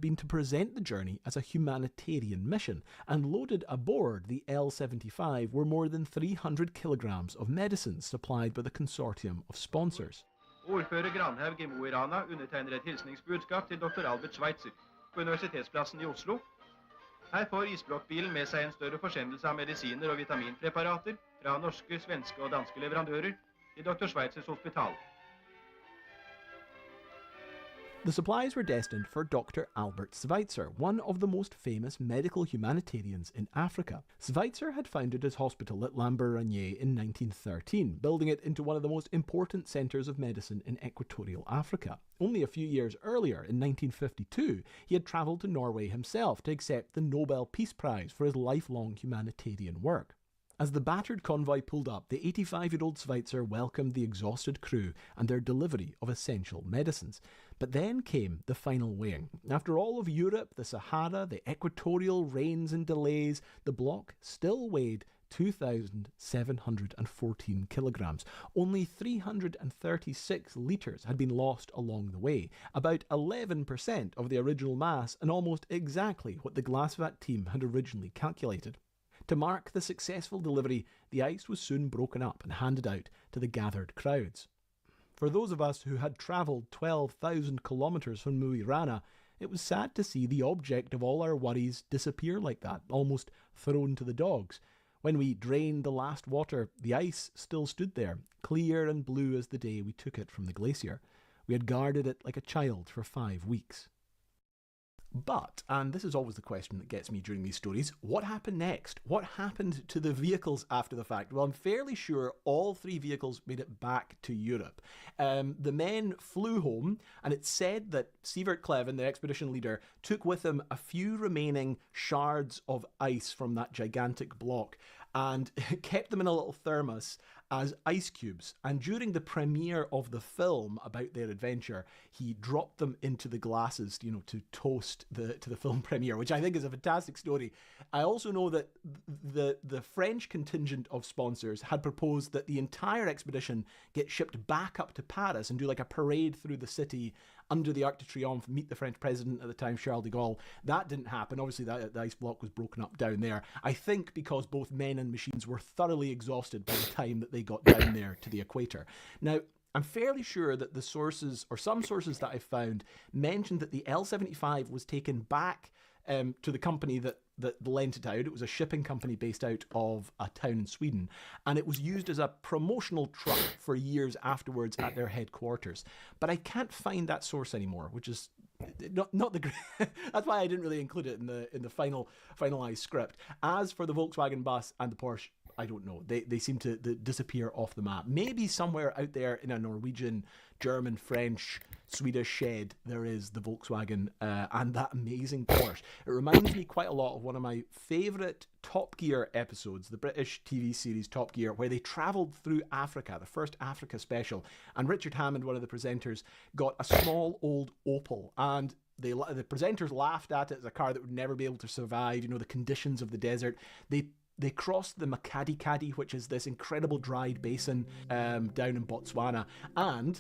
been to present the journey as a humanitarian mission, and loaded aboard the L-75 were more than 300 kilograms of medicines supplied by the consortium of sponsors. Ordfører Granhaug i Mo i Rana undertegner et hilsningsbudskap til Dr. Albert Schweitzer på Universitetsplassen i Oslo. Her får isblokkbilen med seg en større forsendelse av medisiner og vitaminpreparater fra norske, svenske og danske leverandører til Dr. Schweitzers hospital. The supplies were destined for Dr. Albert Schweitzer, one of the most famous medical humanitarians in Africa. Schweitzer had founded his hospital at Lambaréné in 1913, building it into one of the most important centres of medicine in equatorial Africa. Only a few years earlier, in 1952, he had travelled to Norway himself to accept the Nobel Peace Prize for his lifelong humanitarian work. As the battered convoy pulled up, the 85-year-old Schweitzer welcomed the exhausted crew and their delivery of essential medicines. But then came the final weighing. After all of Europe, the Sahara, the equatorial rains and delays, the block still weighed 2,714 kilograms. Only 336 litres had been lost along the way, about 11% of the original mass and almost exactly what the Glasvat team had originally calculated. To mark the successful delivery, the ice was soon broken up and handed out to the gathered crowds. For those of us who had travelled 12,000 kilometres from Mo i Rana, it was sad to see the object of all our worries disappear like that, almost thrown to the dogs. When we drained the last water, the ice still stood there, clear and blue as the day we took it from the glacier. We had guarded it like a child for 5 weeks. But, and this is always the question that gets me during these stories, what happened next? What happened to the vehicles after the fact? Well, I'm fairly sure all 3 vehicles made it back to Europe. The men flew home, and it's said that Sievert Kleven, the expedition leader, took with him a few remaining shards of ice from that gigantic block and kept them in a little thermos as ice cubes. And during the premiere of the film about their adventure, he dropped them into the glasses, to toast to the film premiere, which I think is a fantastic story. I also know that the French contingent of sponsors had proposed that the entire expedition get shipped back up to Paris and do like a parade through the city under the Arc de Triomphe, meet the French president at the time, Charles de Gaulle. That didn't happen. Obviously, the ice block was broken up down there. I think because both men and machines were thoroughly exhausted by the time that they got down there to the equator. Now, I'm fairly sure that the sources, or some sources that I found, mentioned that the L-75 was taken back to the company that lent it out. It was a shipping company based out of a town in Sweden, and it was used as a promotional truck for years afterwards at their headquarters. But I can't find that source anymore, which is not the that's why I didn't really include it in the finalized script. As for the Volkswagen bus and the Porsche, I don't know. They seem to disappear off the map. Maybe somewhere out there in a Norwegian, German, French, Swedish shed, there is the Volkswagen and that amazing Porsche. It reminds me quite a lot of one of my favourite Top Gear episodes, the British TV series Top Gear, where they travelled through Africa, the first Africa special, and Richard Hammond, one of the presenters, got a small old Opel, and the presenters laughed at it as a car that would never be able to survive, the conditions of the desert. They crossed the Makadi, which is this incredible dried basin down in Botswana, and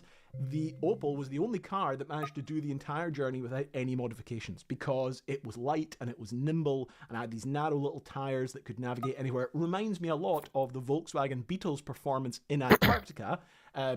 the Opel was the only car that managed to do the entire journey without any modifications because it was light and it was nimble and had these narrow little tyres that could navigate anywhere. It reminds me a lot of the Volkswagen Beetles performance in Antarctica.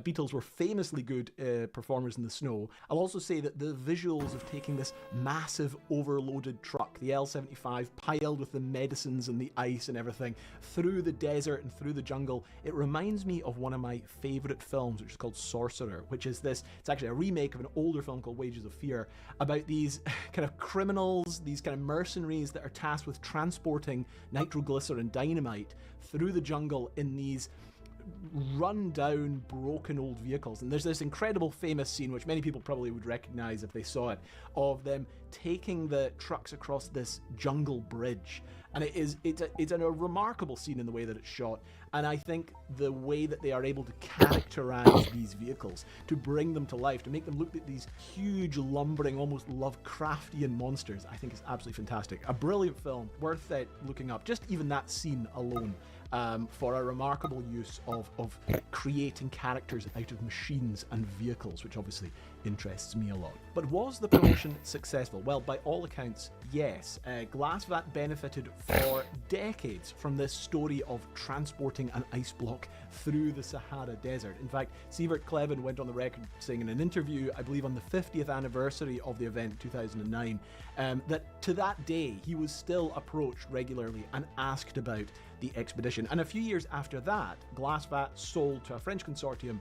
Beetles were famously good performers in the snow. I'll also say that the visuals of taking this massive overloaded truck, the L-75, piled with the medicines and the ice and everything, through the desert and through the jungle, it reminds me of one of my favourite films, which is called Sorcerer, which is it's actually a remake of an older film called Wages of Fear, about these kind of criminals, these kind of mercenaries that are tasked with transporting nitroglycerin dynamite through the jungle in these run-down, broken old vehicles. And there's this incredible famous scene, which many people probably would recognize if they saw it, of them taking the trucks across this jungle bridge. And it's a remarkable scene in the way that it's shot. And I think the way that they are able to characterize these vehicles, to bring them to life, to make them look like these huge, lumbering, almost Lovecraftian monsters, I think is absolutely fantastic. A brilliant film, worth looking up. Just even that scene alone, for a remarkable use of creating characters out of machines and vehicles, which obviously interests me a lot. But was the promotion successful? Well, by all accounts, yes. Glassvat benefited for decades from this story of transporting an ice block through the Sahara Desert. In fact, Sievert Kleben went on the record saying in an interview, I believe on the 50th anniversary of the event, 2009, that to that day he was still approached regularly and asked about the expedition. And a few years after that, Glassvat sold to a French consortium.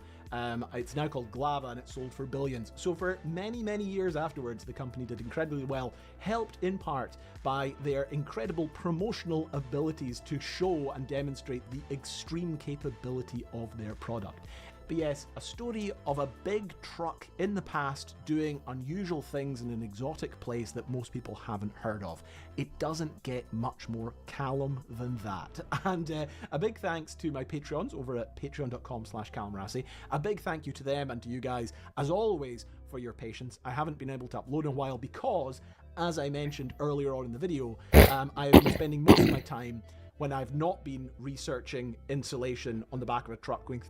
It's now called Glava, and it sold for billions. So for many, many years afterwards, the company did incredibly well, helped in part by their incredible promotional abilities to show and demonstrate the extreme capability of their product. But yes, a story of a big truck in the past doing unusual things in an exotic place that most people haven't heard of. It doesn't get much more Callum than that. And a big thanks to my Patreons over at patreon.com/CallumRassi. A big thank you to them and to you guys, as always, for your patience. I haven't been able to upload in a while because, as I mentioned earlier on in the video, I have been spending most of my time when I've not been researching insulation on the back of a truck going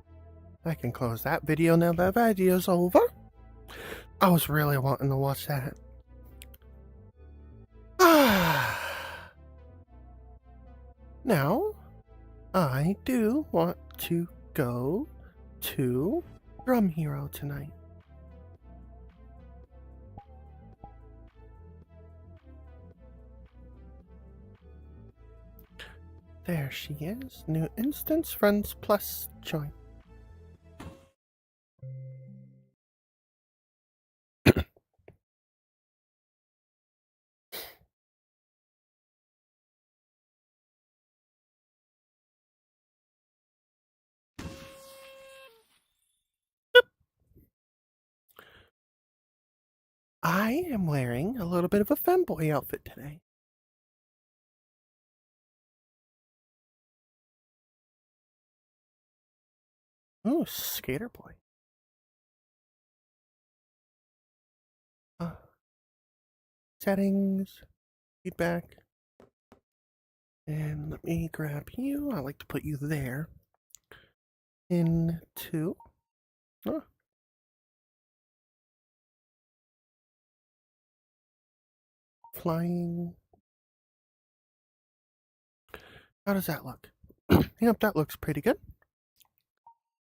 I can close that video now that video's over. I was really wanting to watch that. Now, I do want to go to Drum Hero tonight. There she is. New instance, friends plus join. I am wearing a little bit of a femboy outfit today. Oh, skater boy. Settings, feedback. And let me grab you. I like to put you there. Into. Flying. How does that look? Yep, that looks pretty good.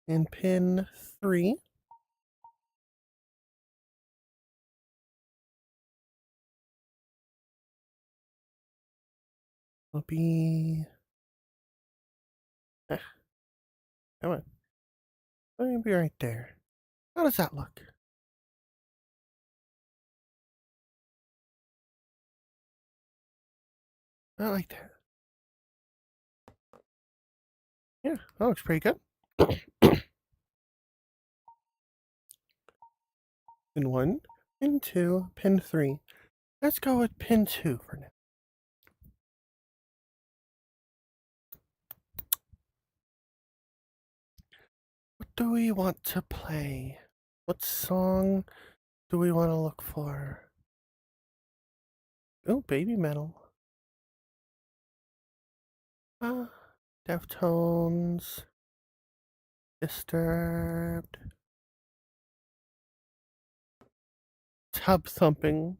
And pin 3. Will be. Come on. Let me be right there. How does that look? I like that. Yeah, that looks pretty good. Pin 1, pin 2, pin 3. Let's go with pin 2 for now. What do we want to play? What song do we want to look for? Oh, baby metal. Deftones. Disturbed. Tub thumping.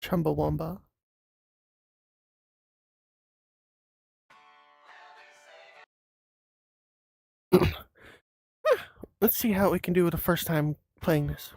Chumbawamba. Let's see how we can do the first time playing this.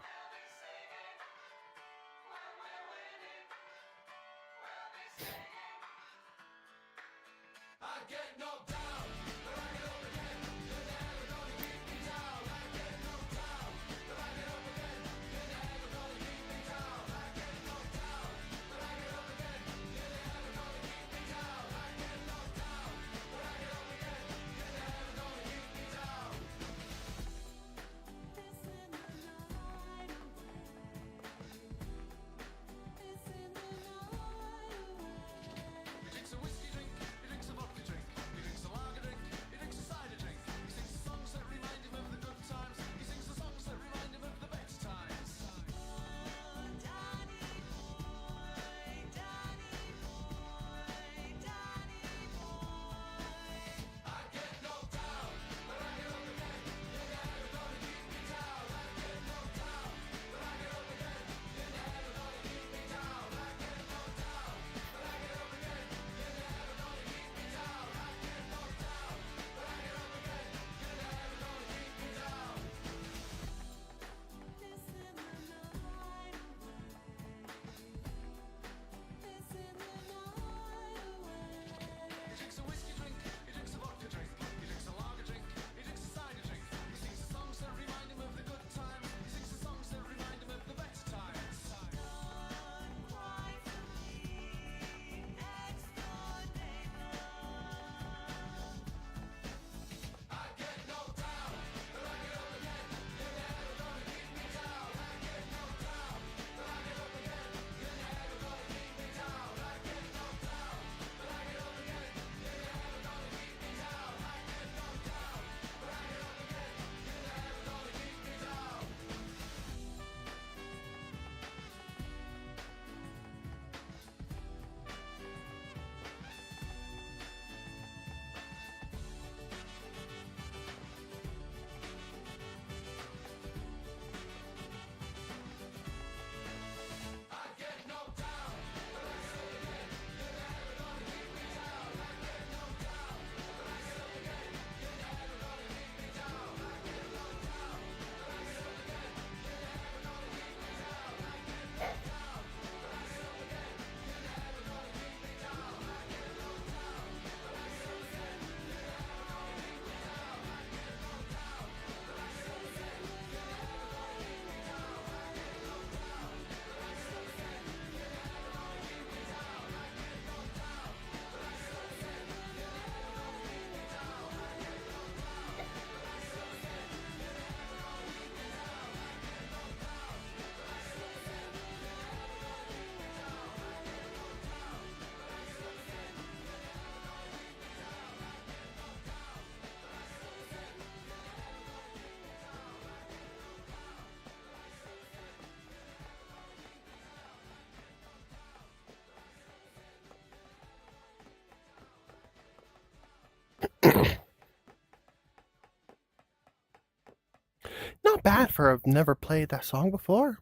bad for I've never played that song before.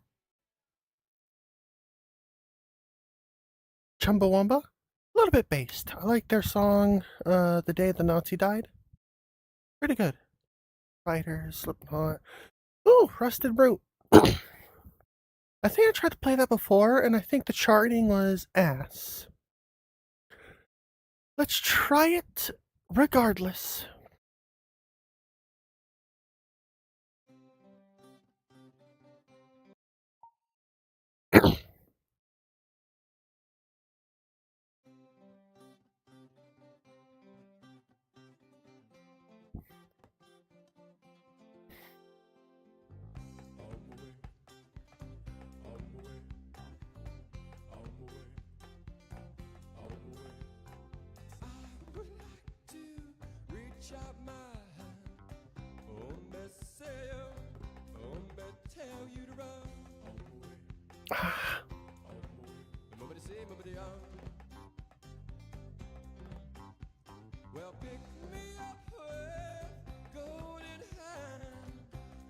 Chumbawamba, a little bit based. I like their song, The Day the Nazi Died. Pretty good. Fighters, Slipknot. Ooh, Rusted Root. I think I tried to play that before, and I think the charting was ass. Let's try it regardless. Well, pick me up with golden hand.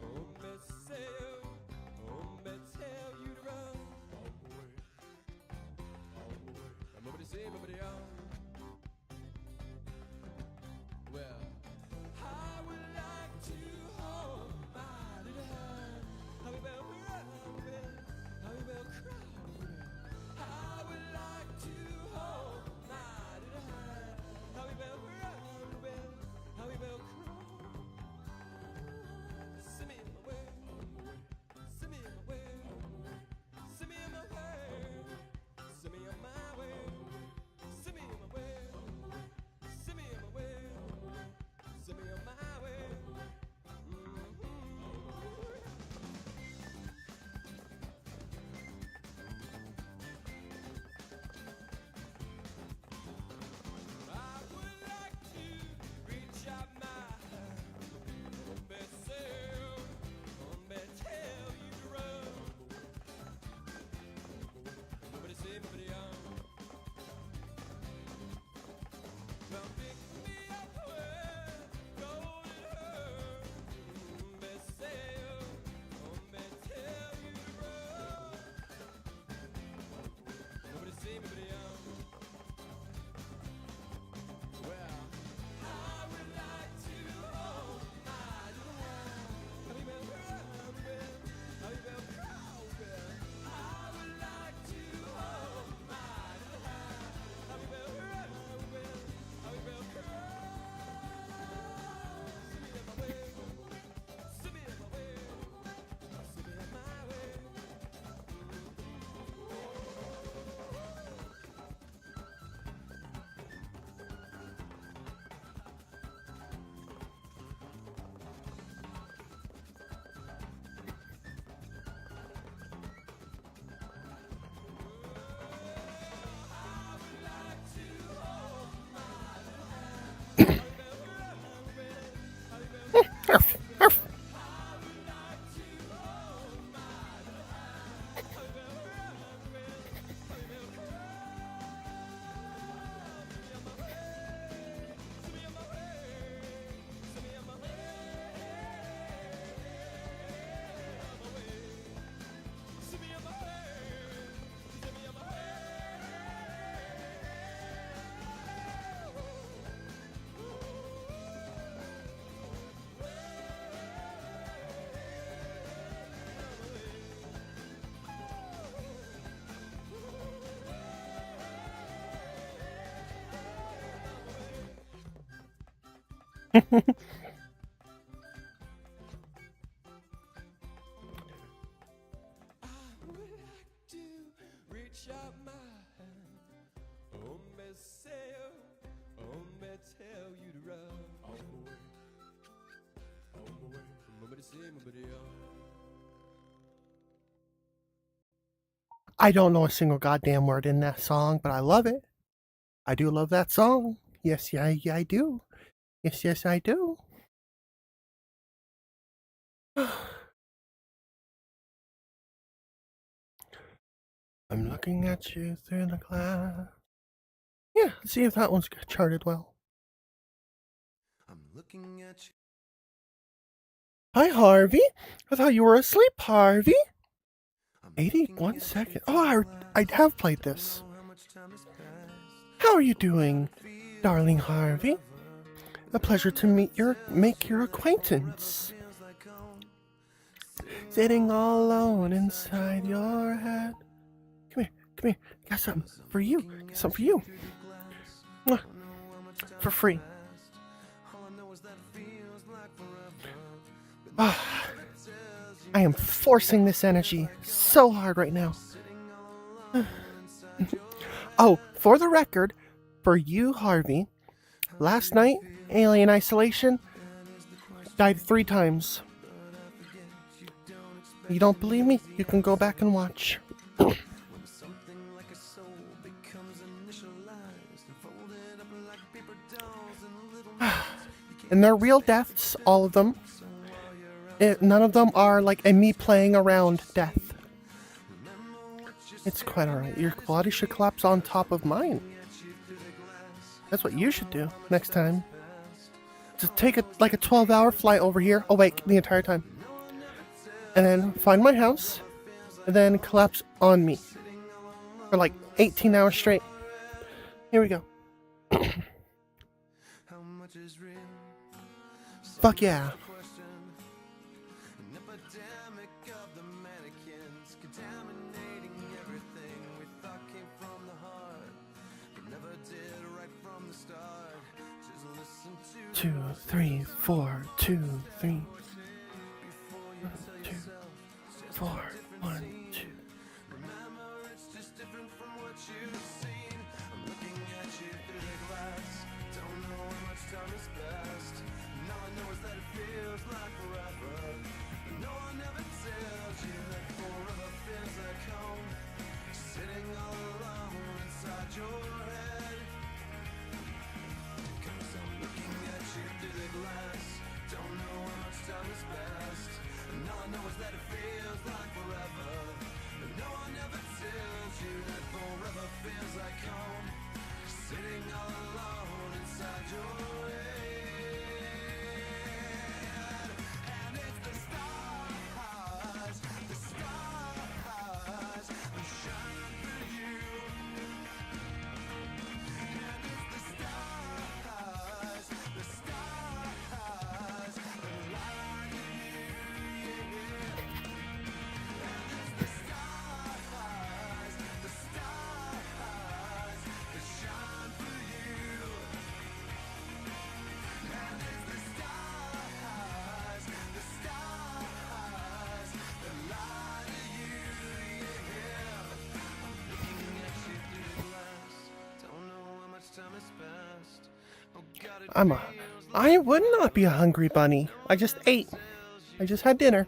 Oh, me say, oh, me tell you to run. Nobody say, nobody Well, I would like to hold my little hand. How we will run, how we will cry. I would like to hold my little hand. How we will run, how we will cry. Send me in my way, send me in my way, send me in my way, send me on my way, send me in my way, send me in my way, send me on my way. I would like to reach out my hand, tell you to run. Nobody say, nobody Well, pick me up with golden hair. Tell you to run. Nobody say, nobody Well, I would like to hold my little hand. How we will run, how we will crawl. I would like to hold my little hand. How we will run, how we will crawl. Send me in my way, send me in my way, Arf, arf. reach out my hand. Oh, me say, oh, me tell you to run. Nobody say, nobody I don't know a single goddamn word in that song, but I love it. I do love that song. Yes, yeah, I do. Yes, I do. I'm looking at you through the glass. Yeah, let's see if that one's charted well. I'm looking at you. Hi, Harvey. I thought you were asleep, Harvey. 81 seconds. Oh, I have played this. How are you doing, darling Harvey? A pleasure to make your acquaintance. Sitting all alone inside your head. Come here. Got something for you. Mwah. For free. Ah, I am forcing this energy so hard right now. Oh, for the record, for you, Harvey, last night, Alien Isolation, died 3 times. You don't believe me? You can go back and watch. And they're real deaths, all of them. None of them are like a me playing around death. It's quite alright. Your body should collapse on top of mine. That's what you should do next time. Just take a 12-hour flight over here, awake the entire time. And then find my house, and then collapse on me. For like 18 hours straight. Here we go. Fuck yeah. Two, three, 4, 2, 3. 2, 4, 1, 2. I would not be a hungry bunny. I just ate. I just had dinner.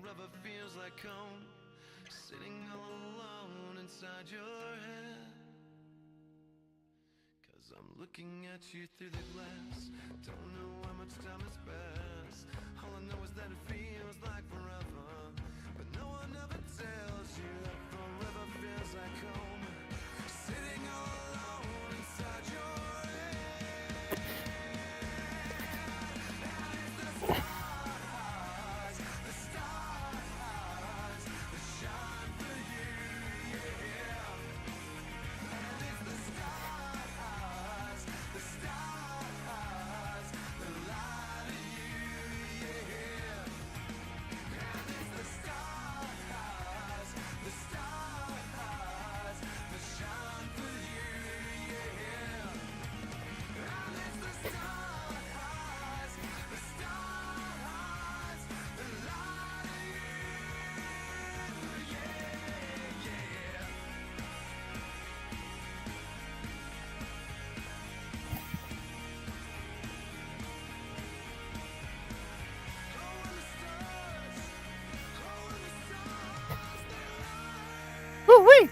Oh, wait!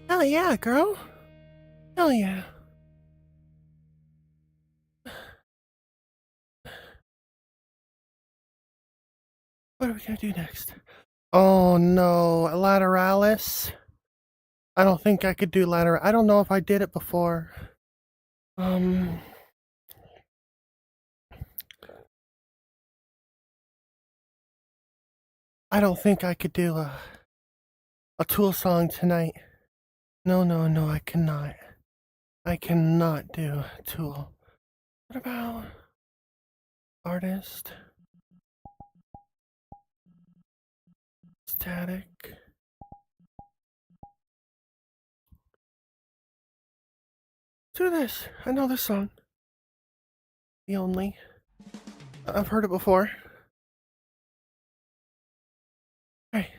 Hell yeah, girl. Hell yeah. What are we gonna do next? Oh no, lateralis. I don't think I could do lateral. I don't know if I did it before. I don't think I could do a Tool song tonight. No, I cannot. I cannot do Tool. What about Artist? Static? Do this. I know this song. The Only. I've heard it before. Hey.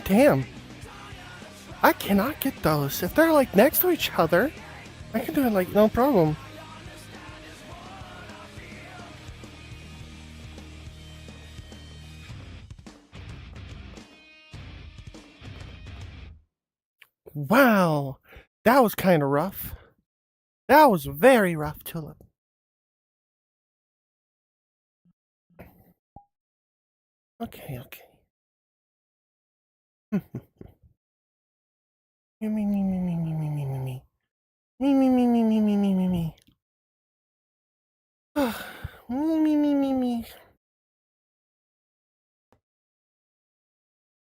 Damn. I cannot get those. If they're like next to each other, I can do it like no problem. Wow. That was kind of rough. That was very rough, Tulip. Okay. Me. Me. Me.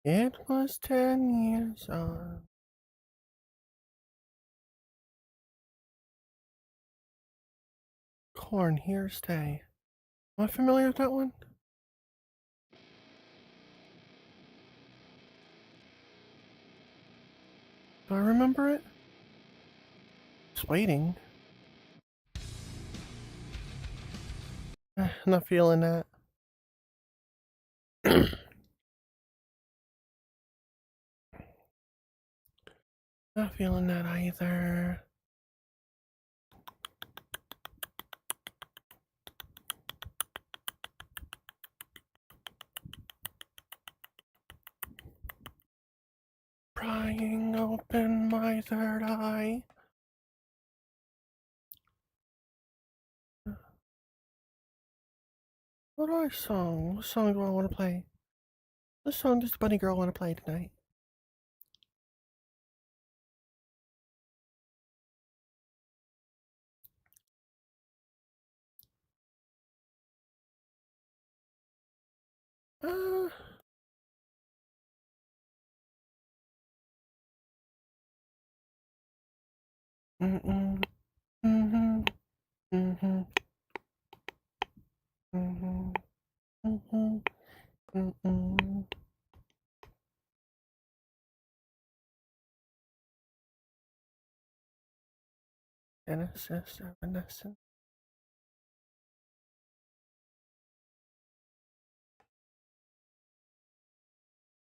It was 10 years on. Corn, here stay. Am I familiar with that one? Do I remember it? Just waiting. Not feeling that. Not feeling that either. Prying open my third eye. What song? What song do I want to play? What song does the bunny girl want to play tonight? Uh, mm-mm, mm-hmm, mm-hmm, mm-hmm, mm-hmm, mm-mm. Genesis, Evanescence.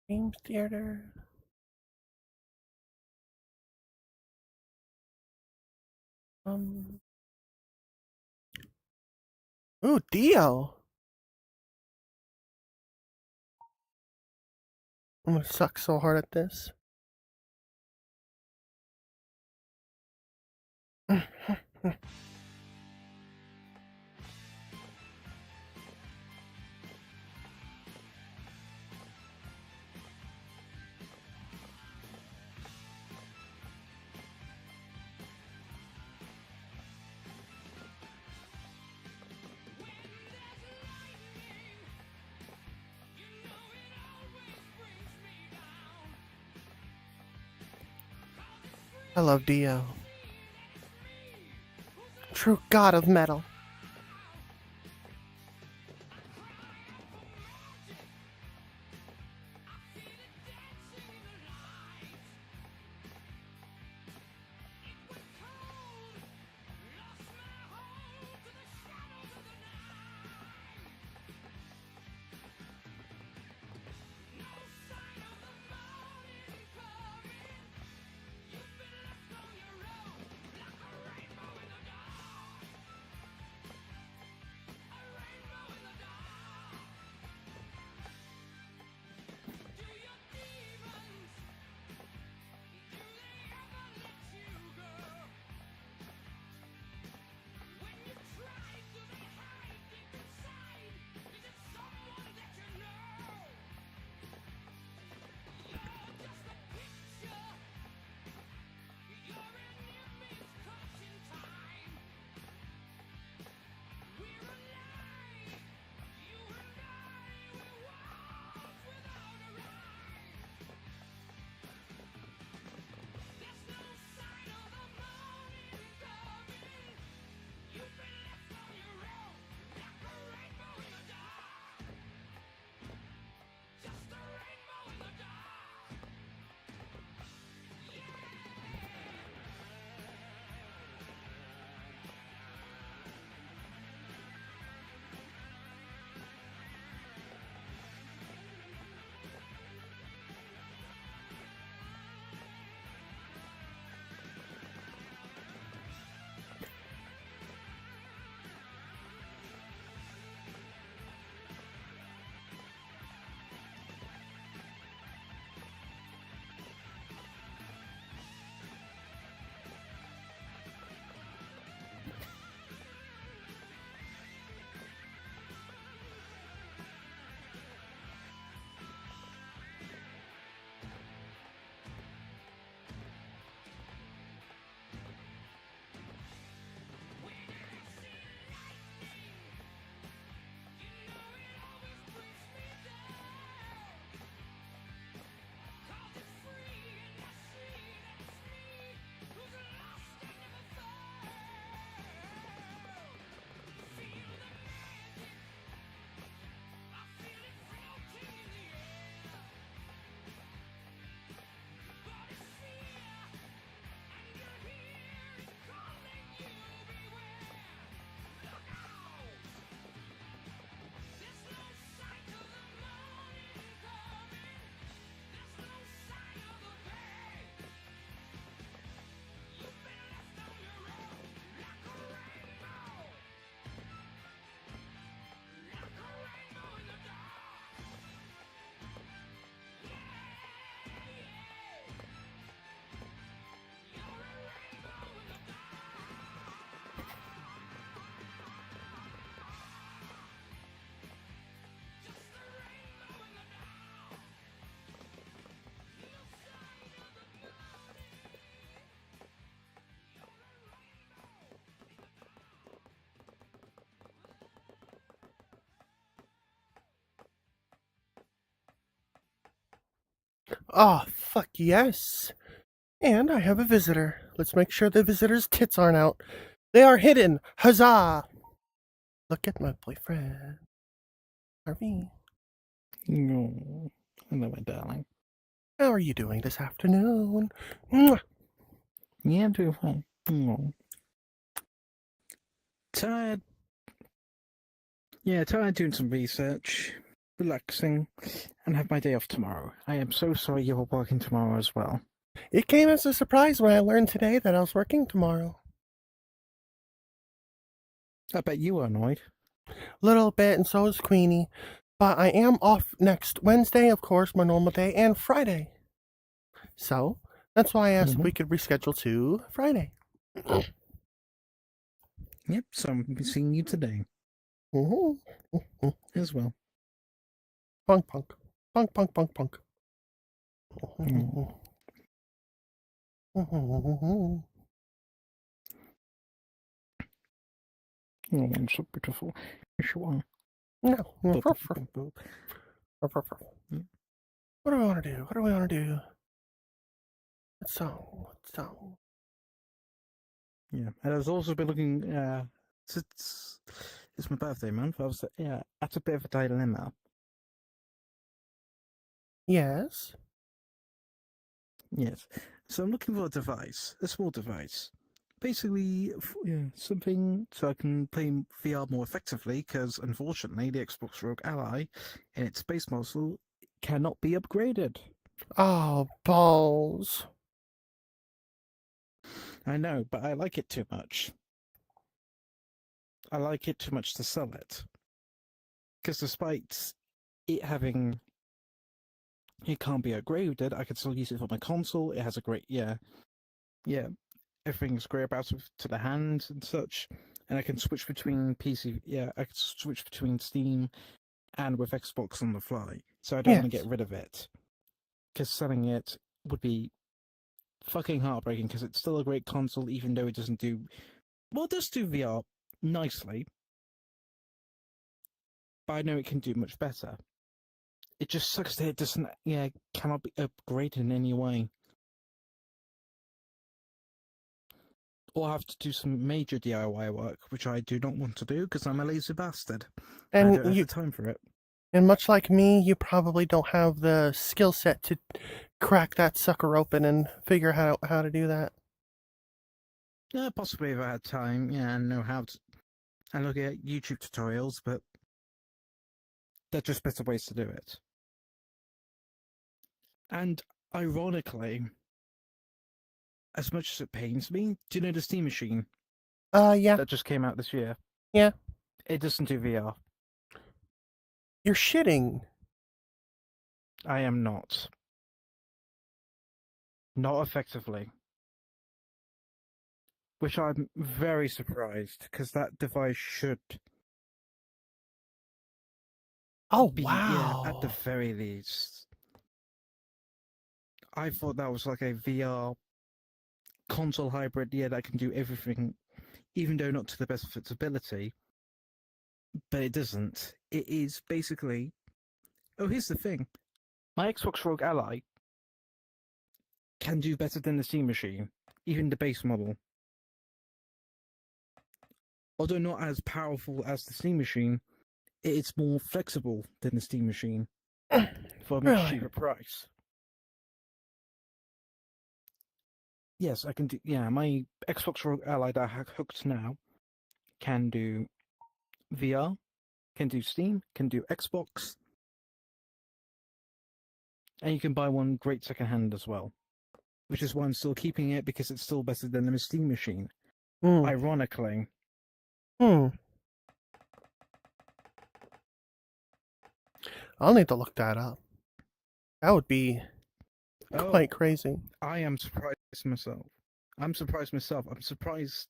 James Theater. Ooh, Dio. I'm gonna suck so hard at this. I love Dio. True god of metal. Oh, fuck yes. And I have a visitor. Let's make sure the visitor's tits aren't out. They are hidden. Huzzah! Look at my boyfriend. Harvey. No. Hello, my darling. How are you doing this afternoon? Mwah. Yeah, I'm doing fine. No. Tired. Yeah, tired doing some research, relaxing, and have my day off tomorrow. I am so sorry you're working tomorrow as well. It came as a surprise when I learned today that I was working tomorrow. I bet you were annoyed. Little bit, and so is Queenie. But I am off next Wednesday, of course, my normal day, and Friday. So, that's why I asked if we could reschedule to Friday. Yep, so I'm seeing you today Mm-hmm. as well. Punk, punk. Punk, punk, punk, punk. Mm. Oh, I'm so beautiful. Yes, you are. No. Boop, What boop, boop, boop. do we want to do? What do we want to do? What song? Yeah, and I've also been looking. It's my birthday month. I was at a bit of a dilemma. Yes. Yes, so I'm looking for a small device, basically something so I can play VR more effectively. Because unfortunately, the Xbox Rogue Ally and its base model cannot be upgraded. Oh, balls. I know, but I like it too much. I like it too much to sell it. Because despite it having, it can't be upgraded, I can still use it for my console. It has a great, yeah, everything's great about it to the hand and such. And I can switch between PC, I can switch between Steam and with Xbox on the fly. So I don't want to Yes. get rid of it. Because selling it would be fucking heartbreaking, because it's still a great console, even though it doesn't do, well, it does do VR nicely. But I know it can do much better. It just sucks that it doesn't, cannot be upgraded in any way. Or have to do some major DIY work, which I do not want to do because I'm a lazy bastard. I don't have the time for it. And much like me, you probably don't have the skill set to crack that sucker open and figure out how to do that. Yeah, possibly if I had time, and know how to. I look at YouTube tutorials, but they're just better ways to do it. And ironically, as much as it pains me, do you know the Steam Machine Yeah. that just came out this year? Yeah. It doesn't do VR. You're shitting. I am not. Not effectively. Which I'm very surprised, because that device should be, wow. at the very least. I thought that was like a VR console hybrid, that can do everything, even though not to the best of its ability. But it doesn't. It is basically. Oh, here's the thing. My Xbox Rogue Ally can do better than the Steam Machine, even the base model. Although not as powerful as the Steam Machine, it is more flexible than the Steam Machine for a much Really? cheaper price. Yes, I can do. Yeah, my Xbox Rogue Ally that I have hooked now can do VR, can do Steam, can do Xbox, and you can buy one great secondhand as well. Which is why I'm still keeping it, because it's still better than the Steam Machine. Ironically. I'll need to look that up. That would be quite crazy. I am surprised myself. I'm surprised.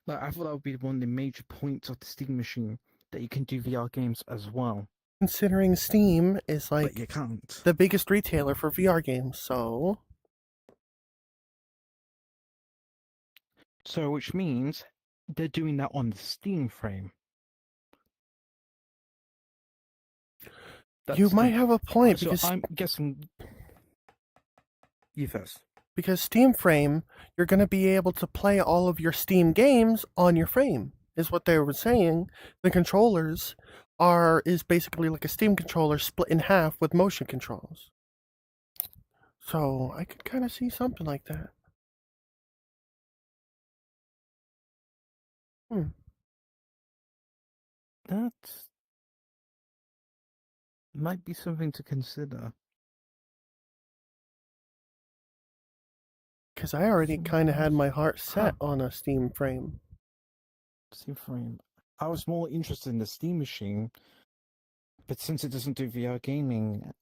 Like, I thought that would be one of the major points of the Steam Machine, that you can do VR games as well. Considering Steam is But like you can't. the biggest retailer for VR games, so. So, which means they're doing that on the Steam frame. You might have a point So because I'm guessing. You first. because Steam Frame, you're going to be able to play all of your Steam games on your frame, is what they were saying. The controllers is basically like a Steam controller split in half with motion controls. So I could kind of see something like that. That might be something to consider. Because I already kind of had my heart set on a Steam Frame. Steam Frame. I was more interested in the Steam Machine, but since it doesn't do VR gaming,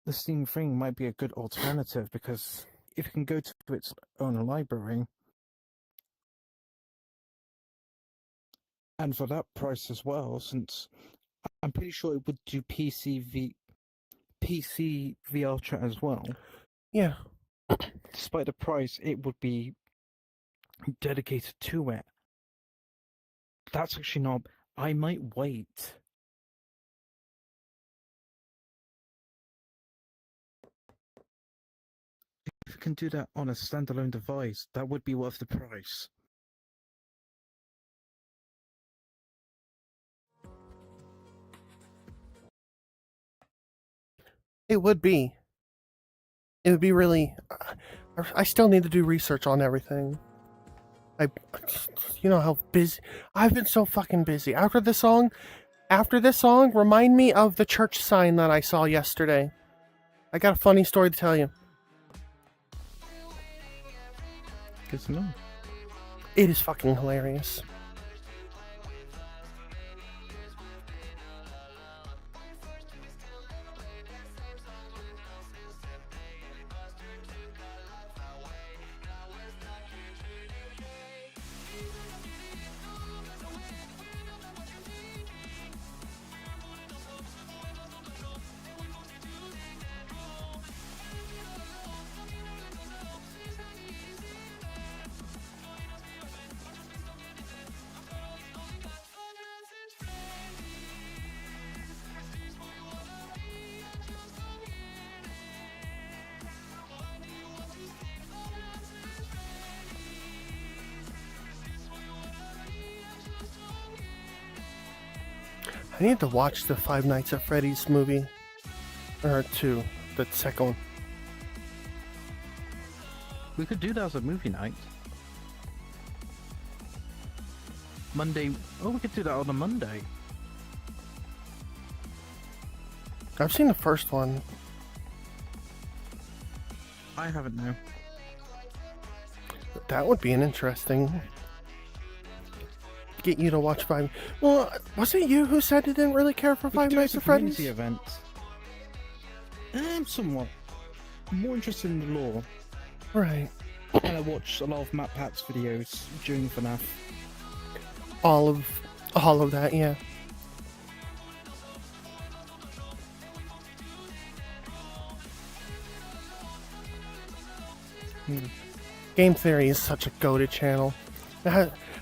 the Steam Frame might be a good alternative because if it can go to its own library, and for that price as well, since I'm pretty sure it would do PC VR chat as well. Yeah. Despite the price, it would be dedicated to it. That's actually not. I might wait. If you can do that on a standalone device, that would be worth the price. It would be. It would be really. I still need to do research on everything. You know how busy I've been. So fucking busy. After this song, remind me of the church sign that I saw yesterday. I got a funny story to tell you. Good to know. It is fucking hilarious. I need to watch the Five Nights at Freddy's movie. Or 2. The second one. We could do that as a movie night. Monday. Oh, we could do that on a Monday. I've seen the first one. I haven't now. That would be an interesting. Get you to watch Five. Well, was it you who said you didn't really care for Five Nights at Freddy's? Event. Somewhat. I'm more interested in the lore. Right. And I watch a lot of Matt Pat's videos during FNAF. All of that, yeah. Game Theory is such a goated channel.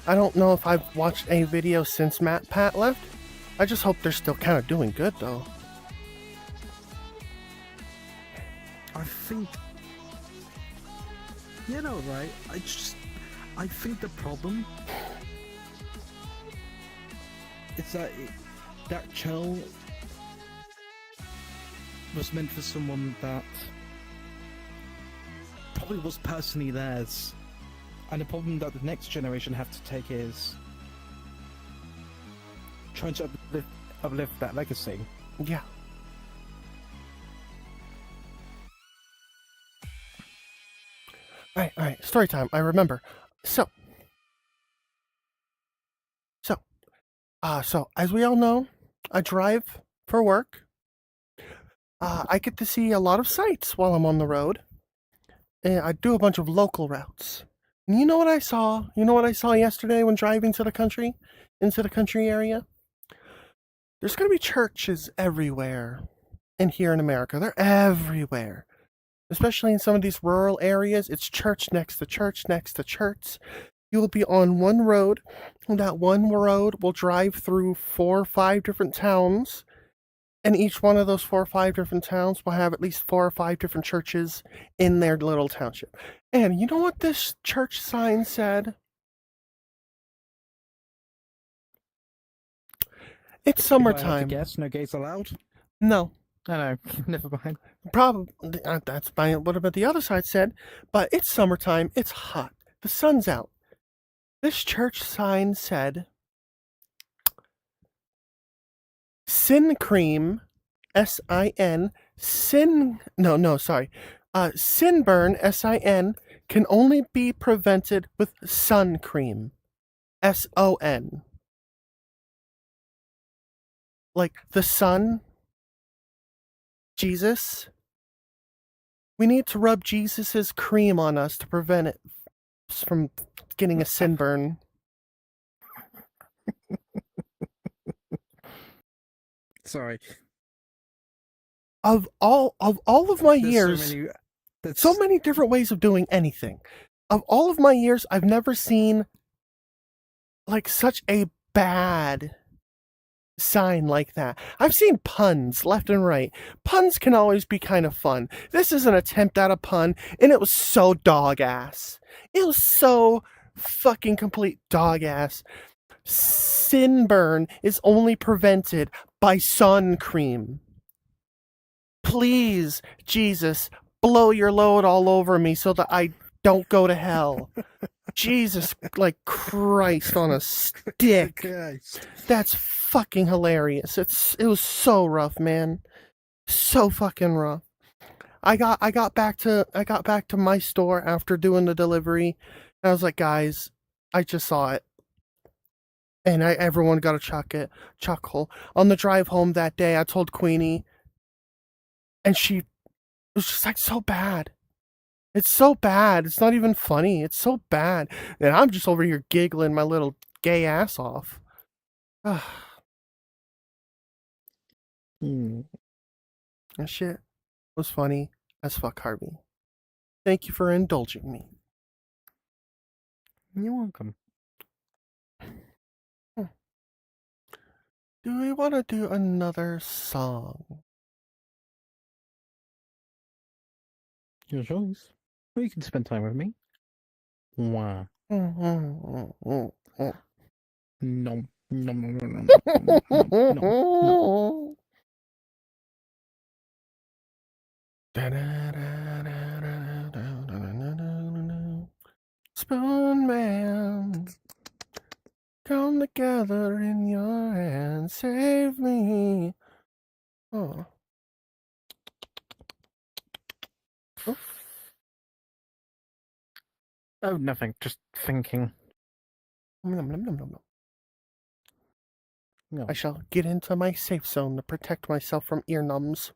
I don't know if I've watched a video since Matt Pat left. I just hope they're still kind of doing good, though. I think... You know, right? I think the problem... is that that channel was meant for someone that probably was personally theirs. And the problem that the next generation have to take is trying to uplift that legacy. Yeah. Alright, story time. I remember. So, as we all know, I drive for work. I get to see a lot of sights while I'm on the road. And I do a bunch of local routes. And you know what I saw? You know what I saw yesterday when driving into the country area? There's going to be churches everywhere. And here in America, they're everywhere. Especially in some of these rural areas, it's church next to church next to church. You will be on one road, and that one road will drive through 4 or 5 different towns, And each one of those 4 or 5 different towns will have at least 4 or 5 different churches in their little township. And you know what this church sign said? It's If I had to summertime. guess, no gays allowed. No, I know. Never mind. probably that's what about the other side said. But it's summertime. It's hot. The sun's out. This church sign said, "Sin cream, S-I-N, sinburn, S-I-N, can only be prevented with sun cream, S-O-N." Like the sun, Jesus. We need to rub Jesus's cream on us to prevent it from getting a sunburn. Sorry. Of all of my years, There's so many different ways of doing anything. Of all of my years, I've never seen like such a bad sign like that. I've seen puns left and right. Puns can always be kind of fun. This is an attempt at a pun, and it was so dog ass. It was so fucking complete dog ass. Sunburn is only prevented by sun cream. Please, Jesus, blow your load all over me so that I don't go to hell. Jesus, like Christ on a stick. Guys. That's fucking hilarious. It was so rough, man. So fucking rough. I got back to my store after doing the delivery, and I was like, guys, I just saw it. And everyone got a chuckle. On the drive home that day, I told Queenie, and she was just like, so bad. It's so bad. It's not even funny. It's so bad. And I'm just over here giggling my little gay ass off. That shit was funny as fuck, Harvey. Thank you for indulging me. You're welcome. Do we want to do another song? Your choice. Or you can spend time with me. Wow. No. No. No. Spoon Man, come together in your hands, save me. Oh. Oh, nothing. Just thinking. No. No. I shall get into my safe zone to protect myself from ear numbs.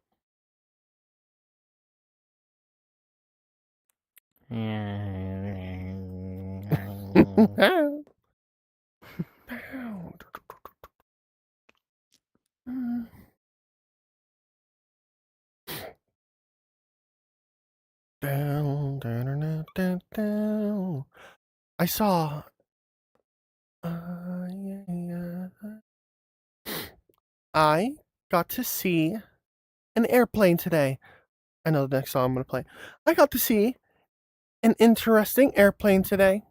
Down. I saw. I got to see an airplane today. I know the next song I'm going to play. I got to see an interesting airplane today.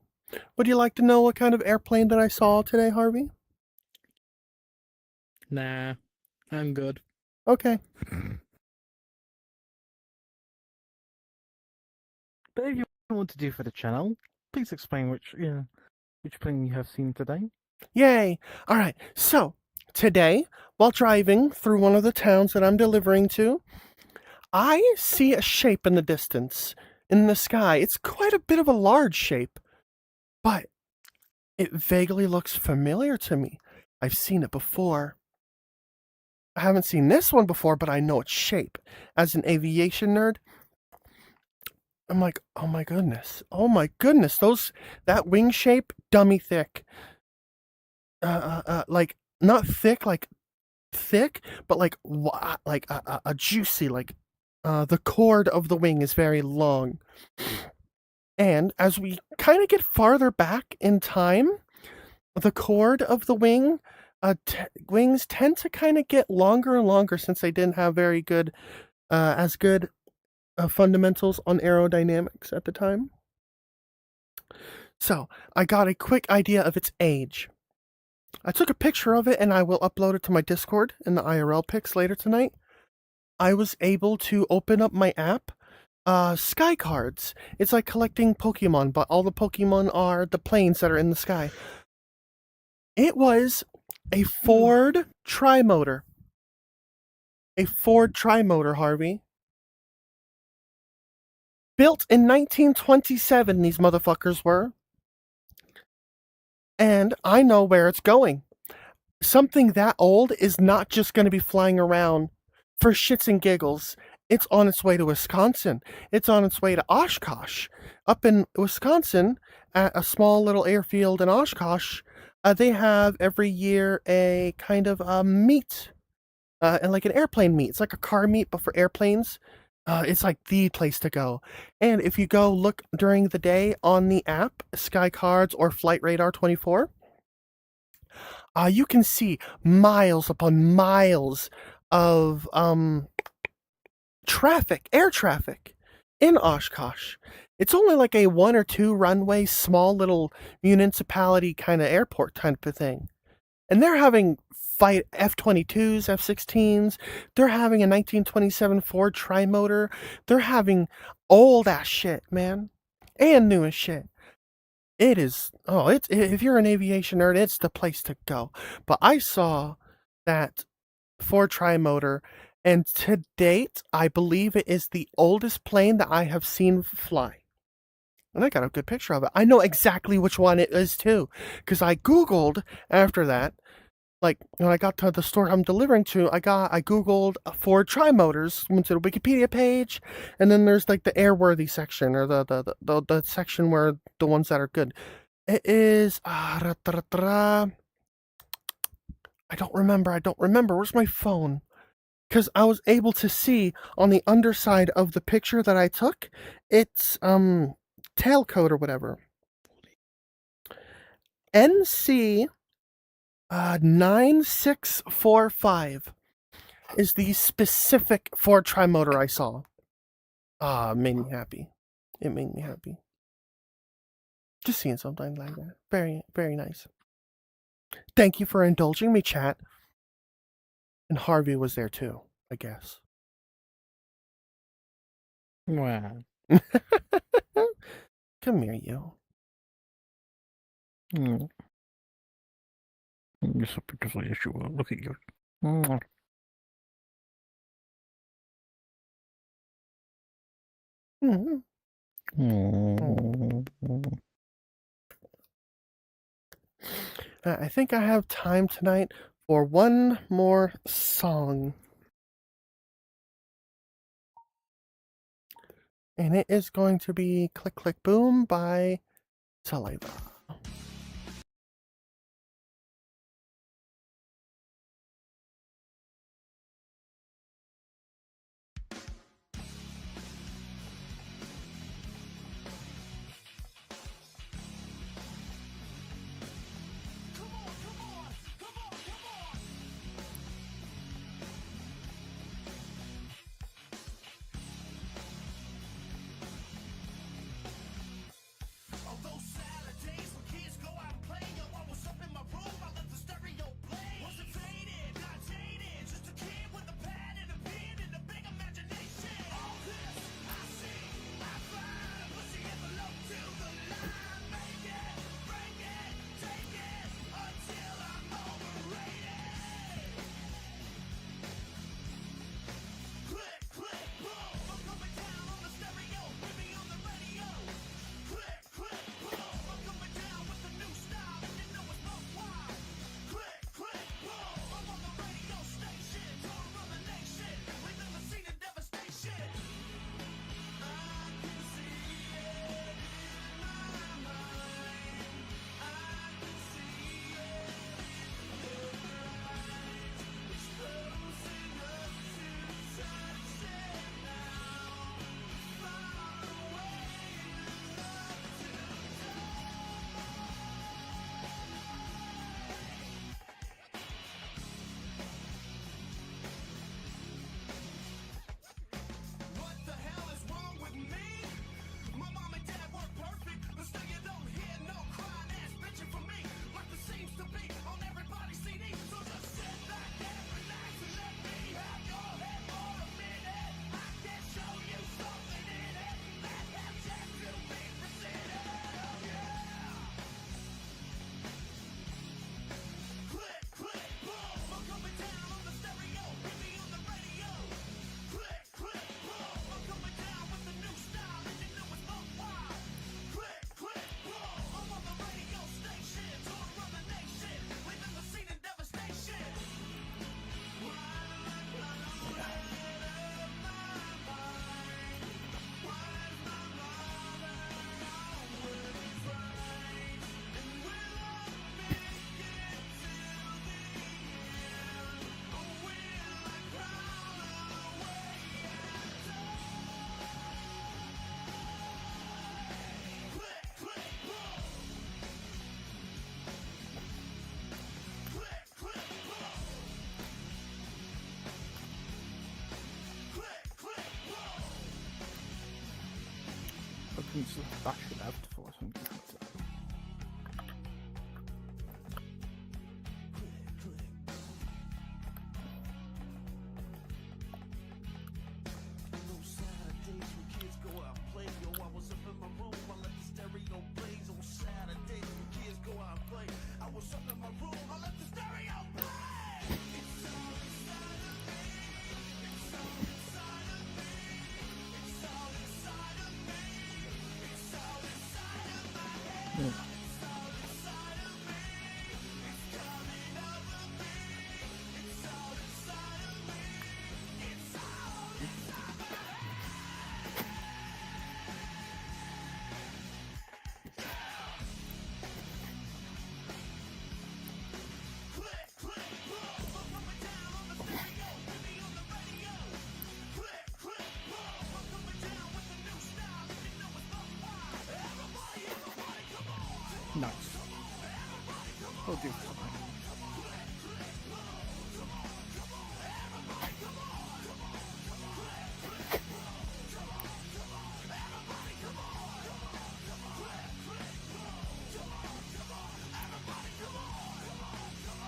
Would you like to know what kind of airplane that I saw today, Harvey? Nah, I'm good. Okay. But if you want to do for the channel, please explain which plane you have seen today. Yay. All right. So, today, while driving through one of the towns that I'm delivering to, I see a shape in the distance, in the sky. It's quite a bit of a large shape, but it vaguely looks familiar to me. I've seen it before. I haven't seen this one before, but I know its shape. As an aviation nerd, I'm like, oh my goodness, that wing shape, dummy thick. Like not thick, like thick, but like a juicy, like the cord of the wing is very long. And as we kind of get farther back in time, the cord of the wing wings tend to kind of get longer and longer since they didn't have very good, as good fundamentals on aerodynamics at the time. So I got a quick idea of its age. I took a picture of it and I will upload it to my Discord in the IRL pics later tonight. I was able to open up my app, Sky Cards. It's like collecting Pokemon, but all the Pokemon are the planes that are in the sky. It was a Ford Trimotor. A Ford Trimotor, Harvey. Built in 1927, these motherfuckers were. And I know where it's going. Something that old is not just going to be flying around for shits and giggles. It's on its way to Wisconsin. It's on its way to Oshkosh. Up in Wisconsin, at a small little airfield in Oshkosh, they have every year a kind of meet, and like an airplane meet. It's like a car meet, but for airplanes. It's like the place to go. And if you go look during the day on the app, Sky Cards or Flight Radar 24, you can see miles upon miles of air traffic in Oshkosh. It's only like a 1 or 2 runway, small little municipality kind of airport type of thing. And they're having fight F-22s, F-16s. They're having a 1927 Ford Trimotor. They're having old-ass shit, man. And new as shit. It is, if you're an aviation nerd, it's the place to go. But I saw that Ford Trimotor, and to date, I believe it is the oldest plane that I have seen fly. And I got a good picture of it. I know exactly which one it is, too. Because I Googled after that. Like, when I got to the store I'm delivering to, I Googled Ford Trimotors, went to the Wikipedia page, and then there's like the airworthy section, or the section where the ones that are good. It is, I don't remember. Where's my phone? Because I was able to see on the underside of the picture that I took, it's, tailcoat or whatever. NC 9645 is the specific Ford Trimotor I saw. It made me happy. It made me happy. Just seeing something like that. Very, very nice. Thank you for indulging me, chat. And Harvey was there too, I guess. Wow. Come here, you. Mm. You're so beautiful as you are. Look at you. Mm. Mm-hmm. Mm. I think I have time tonight for one more song. And it is going to be Click Click Boom by Saliva. Although Saturdays It's battery left for something. No Saturdays when kids go out and play. Yo, I was up in my room, I let the stereo blaze. On Saturdays when kids go out and play, I was up in my room, I let the stereo play. It's all inside of me. It's all inside of me. It's all inside of me. It's all inside of my head. It's all inside of me. It's coming over me. It's all inside of me. It's all inside of me. Click, click, boom, I'm coming down on the stereo, hit me on the radio. Click, click, boom, I'm coming down with a new style, and you know it's not wild. Everybody, everybody, come on. Nice. We'll do something.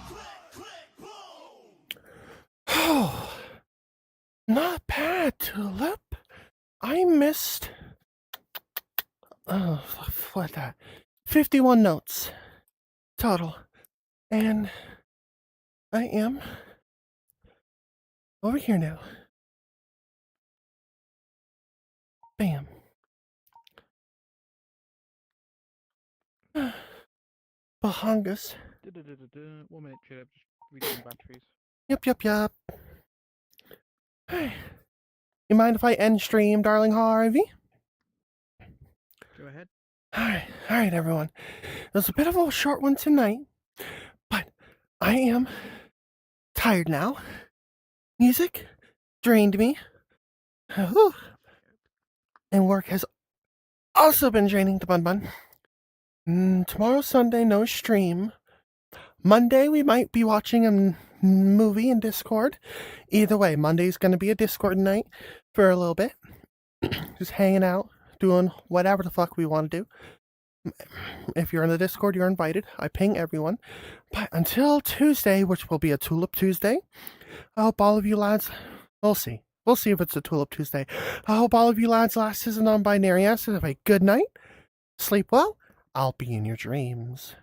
Click, click, boom. Oh, not bad, Tulip. I missed. Oh, what that? 51 notes total, and I am over here now. Bam. Bahangas. 1 minute, Philip. Just reading batteries. Yep. Hey. You mind if I end stream, darling Harvey? Go ahead. Alright, everyone. It was a bit of a short one tonight, but I am tired now. Music drained me. Whew. And work has also been draining the bun. Tomorrow, Sunday, no stream. Monday, we might be watching a movie in Discord. Either way, Monday's going to be a Discord night for a little bit. Just hanging out, doing whatever the fuck we want to do. If you're in the Discord, you're invited. I ping everyone. But until Tuesday, which will be a Tulip Tuesday, I hope all of you lads, we'll see. We'll see if it's a Tulip Tuesday. I hope all of you lads, lasses, and non-binary asses have a good night. Sleep well. I'll be in your dreams.